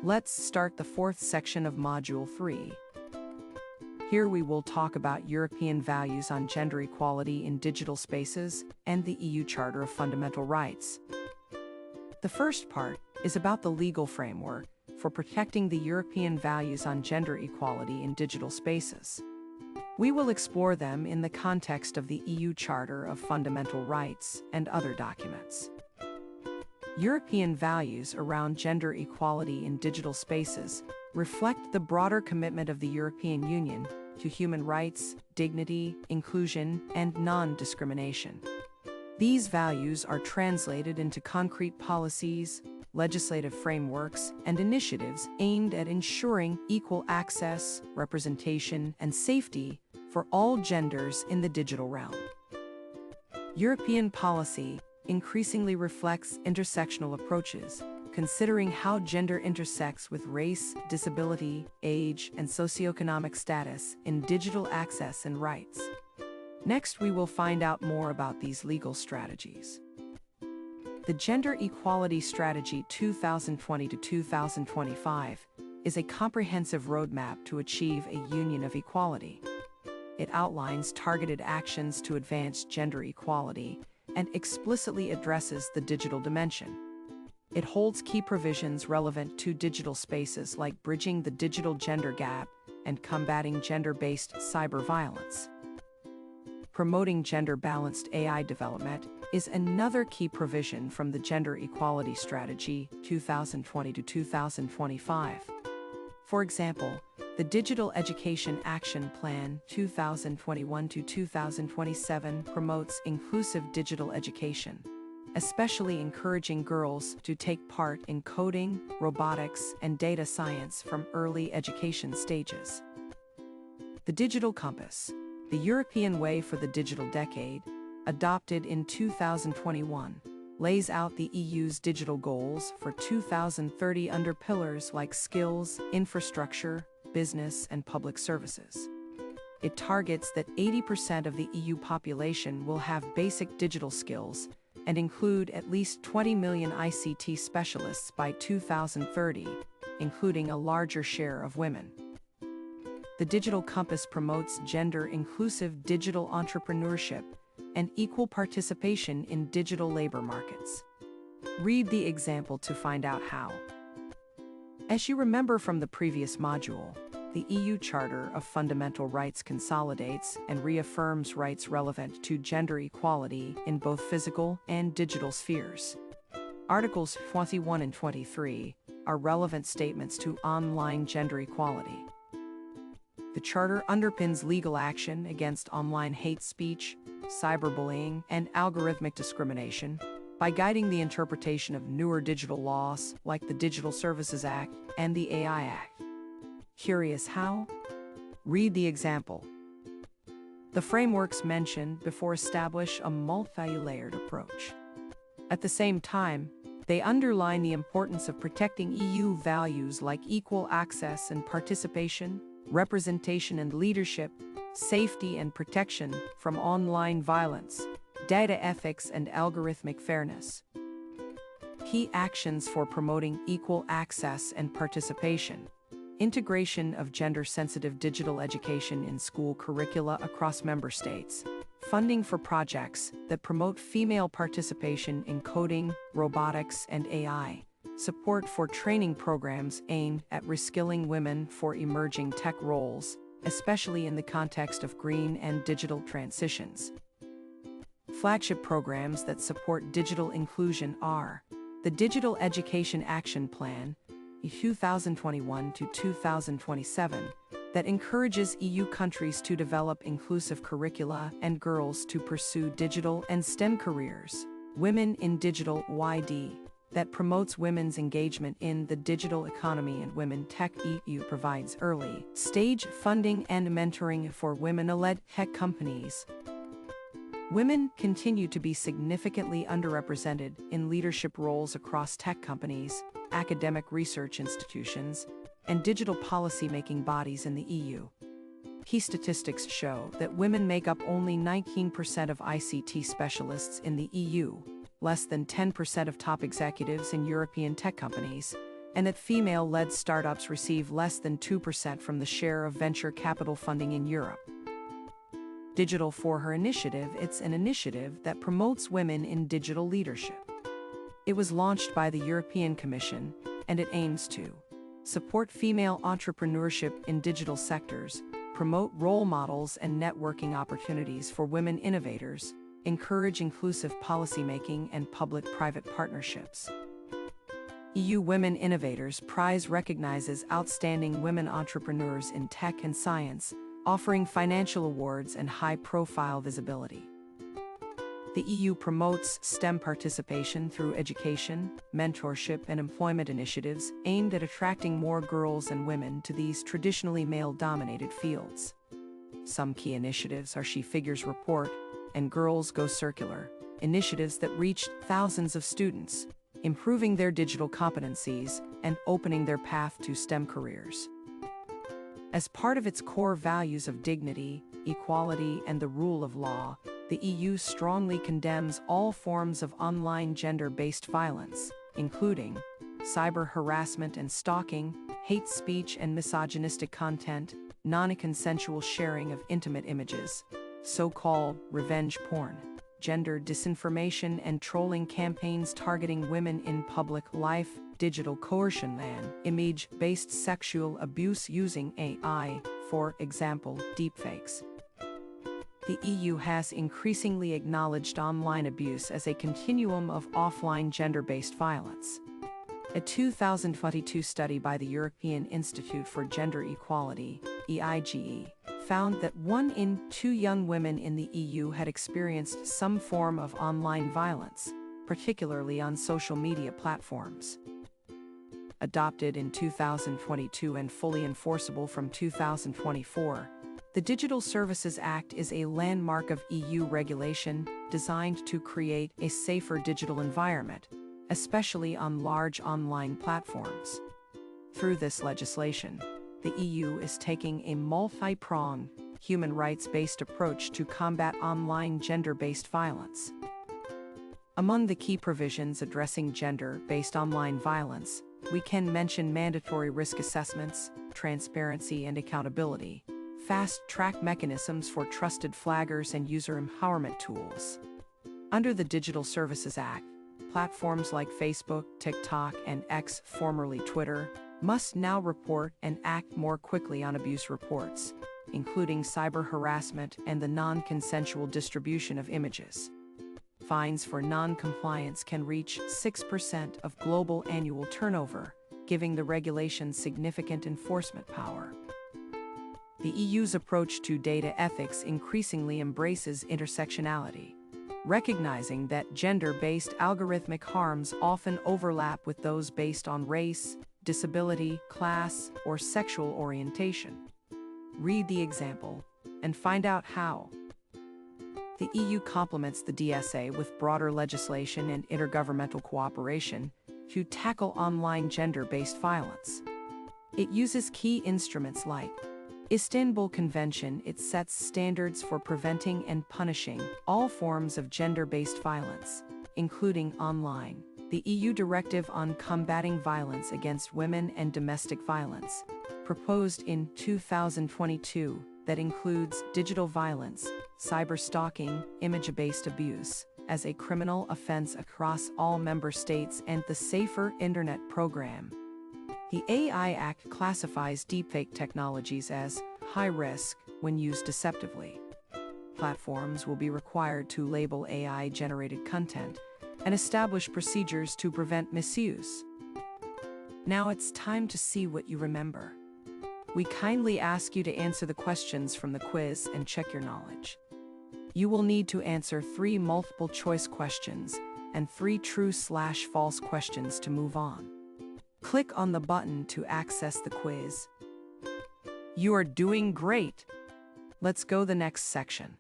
Let's start the fourth section of Module 3. Here we will talk about European values on gender equality in digital spaces and the EU Charter of Fundamental Rights. The first part is about the legal framework for protecting the European values on gender equality in digital spaces. We will explore them in the context of the EU Charter of Fundamental Rights and other documents. European values around gender equality in digital spaces reflect the broader commitment of the European Union to human rights, dignity, inclusion, and non-discrimination. These values are translated into concrete policies, legislative frameworks, and initiatives aimed at ensuring equal access, representation, and safety for all genders in the digital realm. European policy increasingly reflects intersectional approaches, considering how gender intersects with race, disability, age, and socioeconomic status in digital access and rights. Next, we will find out more about these legal strategies. The Gender Equality Strategy 2020 to 2025 is a comprehensive roadmap to achieve a union of equality. It outlines targeted actions to advance gender equality and explicitly addresses the digital dimension. It holds key provisions relevant to digital spaces like bridging the digital gender gap and combating gender-based cyber violence. Promoting gender-balanced AI development is another key provision from the Gender Equality Strategy 2020 to 2025. For example, the Digital Education Action Plan 2021 to 2027 promotes inclusive digital education, especially encouraging girls to take part in coding, robotics, and data science from early education stages. The Digital Compass, the European Way for the Digital Decade, adopted in 2021, lays out the EU's digital goals for 2030 under pillars like skills, infrastructure, business, and public services. It targets that 80% of the EU population will have basic digital skills and include at least 20 million ICT specialists by 2030, including a larger share of women. The Digital Compass promotes gender-inclusive digital entrepreneurship and equal participation in digital labor markets. Read the example to find out how. As you remember from the previous module, the EU Charter of Fundamental Rights consolidates and reaffirms rights relevant to gender equality in both physical and digital spheres. Articles 21 and 23 are relevant statements to online gender equality. The Charter underpins legal action against online hate speech, cyberbullying, and algorithmic discrimination by guiding the interpretation of newer digital laws like the Digital Services Act and the AI Act. Curious how? Read the example. The frameworks mentioned before establish a multi-layered approach. At the same time, they underline the importance of protecting EU values like equal access and participation, representation and leadership, safety and protection from online violence, data ethics and algorithmic fairness. Key actions for promoting equal access and participation. Integration of gender-sensitive digital education in school curricula across member states. Funding for projects that promote female participation in coding, robotics, and AI. Support for training programs aimed at reskilling women for emerging tech roles, especially in the context of green and digital transitions. Flagship programs that support digital inclusion are the Digital Education Action Plan 2021 to 2027 that encourages EU countries to develop inclusive curricula and girls to pursue digital and STEM careers. Women in Digital YD that promotes women's engagement in the digital economy and Women Tech EU provides early stage funding and mentoring for women-led tech companies. Women continue to be significantly underrepresented in leadership roles across tech companies, academic research institutions, and digital policy-making bodies in the EU. Key statistics show that women make up only 19% of ICT specialists in the EU, less than 10% of top executives in European tech companies, and that female-led startups receive less than 2% from the share of venture capital funding in Europe. Digital for Her initiative, it's an initiative that promotes women in digital leadership. It was launched by the European Commission, and it aims to support female entrepreneurship in digital sectors, promote role models and networking opportunities for women innovators, encourage inclusive policymaking and public-private partnerships. EU Women Innovators Prize recognizes outstanding women entrepreneurs in tech and science, offering financial awards and high-profile visibility. The EU promotes STEM participation through education, mentorship, and employment initiatives aimed at attracting more girls and women to these traditionally male-dominated fields. Some key initiatives are She Figures Report and Girls Go Circular, initiatives that reached thousands of students, improving their digital competencies and opening their path to STEM careers. As part of its core values of dignity, equality, and the rule of law, the EU strongly condemns all forms of online gender-based violence, including cyber harassment and stalking, hate speech and misogynistic content, non-consensual sharing of intimate images, so-called revenge porn, gender disinformation and trolling campaigns targeting women in public life, digital coercion and image-based sexual abuse using AI, for example, deepfakes. The EU has increasingly acknowledged online abuse as a continuum of offline gender-based violence. A 2022 study by the European Institute for Gender Equality, EIGE, found that 1 in 2 young women in the EU had experienced some form of online violence, particularly on social media platforms. Adopted in 2022 and fully enforceable from 2024, the Digital Services Act is a landmark of EU regulation designed to create a safer digital environment, especially on large online platforms. Through this legislation, the EU is taking a multi-pronged, human rights-based approach to combat online gender-based violence. Among the key provisions addressing gender-based online violence, we can mention mandatory risk assessments, transparency and accountability, fast-track mechanisms for trusted flaggers and user empowerment tools. Under the Digital Services Act, platforms like Facebook, TikTok, and X, formerly Twitter, must now report and act more quickly on abuse reports, including cyber harassment and the non-consensual distribution of images. Fines for non-compliance can reach 6% of global annual turnover, giving the regulation significant enforcement power. The EU's approach to data ethics increasingly embraces intersectionality, recognizing that gender-based algorithmic harms often overlap with those based on race, disability, class, or sexual orientation. Read the example and find out how. The EU complements the DSA with broader legislation and intergovernmental cooperation to tackle online gender-based violence. It uses key instruments like Istanbul Convention. It sets standards for preventing and punishing all forms of gender-based violence, including online. The EU Directive on Combating Violence Against Women and Domestic Violence, proposed in 2022, that includes digital violence, cyberstalking, image-based abuse, as a criminal offense across all member states, and the Safer Internet Program. The AI Act classifies deepfake technologies as high risk when used deceptively. Platforms will be required to label AI-generated content and establish procedures to prevent misuse. Now it's time to see what you remember. We kindly ask you to answer the questions from the quiz and check your knowledge. You will need to answer 3 multiple-choice questions and 3 true/false questions to move on. Click on the button to access the quiz. You are doing great! Let's go to the next section.